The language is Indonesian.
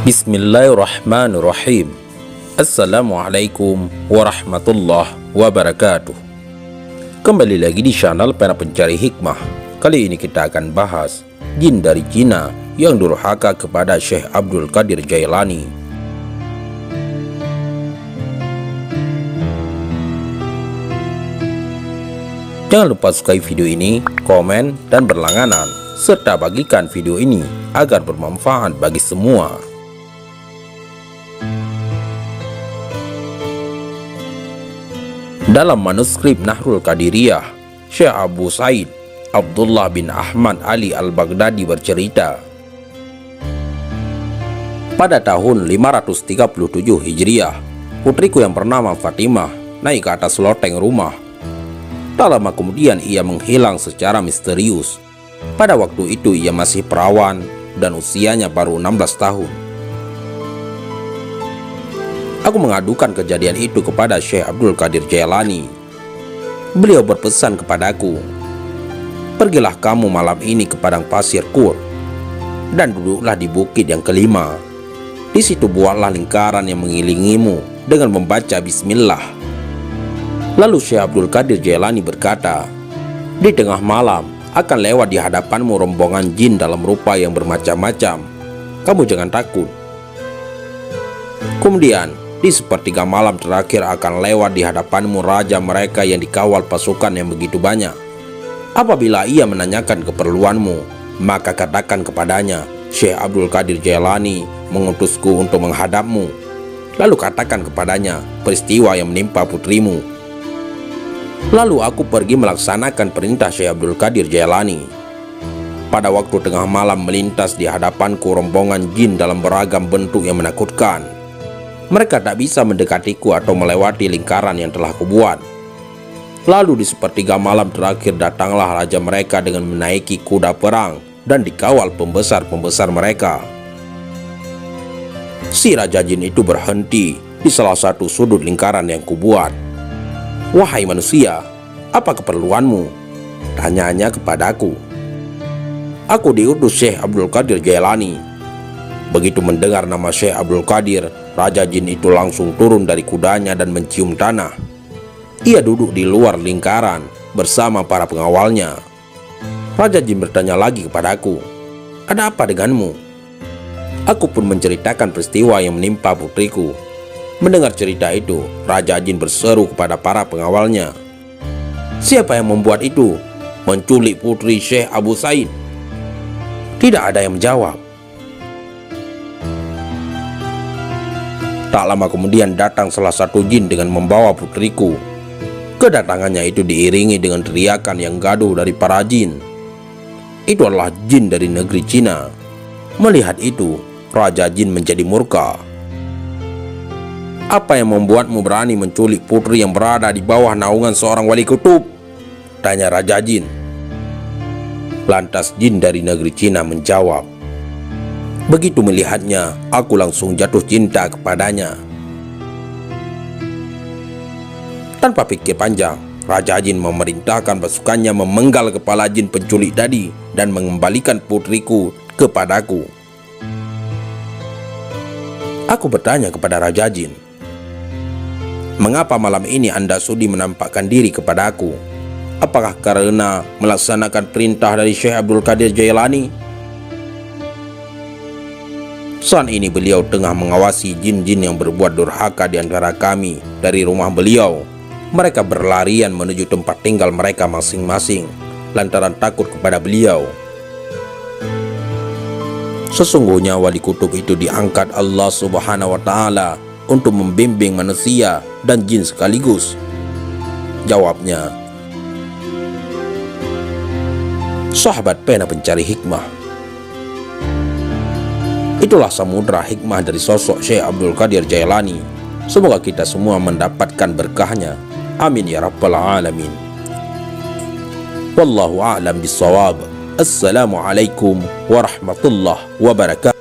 Bismillahirrahmanirrahim. Assalamualaikum warahmatullahi wabarakatuh. Kembali lagi di channel Pena Pencari Hikmah. Kali ini kita akan bahas jin dari Cina yang durhaka kepada Syekh Abdul Qadir Jailani. Jangan lupa sukai video ini, komen, dan berlangganan, serta bagikan video ini agar bermanfaat bagi semua. Dalam manuskrip Nahrul Qadiriyah, Syekh Abu Said Abdullah bin Ahmad Ali al-Baghdadi bercerita, pada tahun 537 Hijriah, putriku yang bernama Fatimah naik ke atas loteng rumah. Tak lama kemudian ia menghilang secara misterius. Pada waktu itu ia masih perawan dan usianya baru 16 tahun. Aku mengadukan kejadian itu kepada Syekh Abdul Qadir Jailani. Beliau berpesan kepadaku, pergilah kamu malam ini ke padang pasir Kur dan duduklah di bukit yang kelima. Di situ buatlah lingkaran yang mengelilingimu dengan membaca Bismillah. Lalu Syekh Abdul Qadir Jailani berkata, di tengah malam akan lewat di hadapanmu rombongan jin dalam rupa yang bermacam-macam. Kamu jangan takut. Kemudian di sepertiga malam terakhir akan lewat di hadapanmu raja mereka yang dikawal pasukan yang begitu banyak. Apabila ia menanyakan keperluanmu, maka katakan kepadanya, Syekh Abdul Qadir Jailani mengutusku untuk menghadapmu. Lalu katakan kepadanya peristiwa yang menimpa putrimu. Lalu aku pergi melaksanakan perintah Syekh Abdul Qadir Jailani. Pada waktu tengah malam melintas di hadapanku rombongan jin dalam beragam bentuk yang menakutkan. Mereka tak bisa mendekatiku atau melewati lingkaran yang telah kubuat. Lalu di sepertiga malam terakhir datanglah raja mereka dengan menaiki kuda perang dan dikawal pembesar-pembesar mereka. Si raja jin itu berhenti di salah satu sudut lingkaran yang kubuat. Wahai manusia, apa keperluanmu? Tanyanya kepadaku. Aku diutus Syekh Abdul Qadir Jailani. Begitu mendengar nama Syekh Abdul Qadir, raja jin itu langsung turun dari kudanya dan mencium tanah. Ia duduk di luar lingkaran bersama para pengawalnya. Raja jin bertanya lagi kepadaku, ada apa denganmu? Aku pun menceritakan peristiwa yang menimpa putriku. Mendengar cerita itu, raja jin berseru kepada para pengawalnya, siapa yang membuat itu? Menculik putri Syekh Abu Said? Tidak ada yang menjawab. Tak lama kemudian datang salah satu jin dengan membawa putriku. Kedatangannya itu diiringi dengan teriakan yang gaduh dari para jin. Itu adalah jin dari negeri Cina. Melihat itu, raja jin menjadi murka. Apa yang membuatmu berani menculik putri yang berada di bawah naungan seorang wali kutub? Tanya raja jin. Lantas jin dari negeri Cina menjawab, begitu melihatnya, aku langsung jatuh cinta kepadanya. Tanpa pikir panjang, raja jin memerintahkan pasukannya memenggal kepala jin penculik tadi dan mengembalikan putriku kepadaku. Aku bertanya kepada raja jin, mengapa malam ini Anda sudi menampakkan diri kepadaku? Apakah karena melaksanakan perintah dari Syekh Abdul Qadir Jailani? Saat ini beliau tengah mengawasi jin-jin yang berbuat durhaka di antara kami dari rumah beliau. Mereka berlarian menuju tempat tinggal mereka masing-masing lantaran takut kepada beliau. Sesungguhnya wali kutub itu diangkat Allah Subhanahu wa Ta'ala untuk membimbing manusia dan jin sekaligus. Jawabnya, sahabat Pena Pencari Hikmah, itulah samudra hikmah dari sosok Syekh Abdul Qadir Jailani. Semoga kita semua mendapatkan berkahnya. Amin ya rabbal alamin. Wallahu a'lam bissawab. Assalamualaikum warahmatullahi wabarakatuh.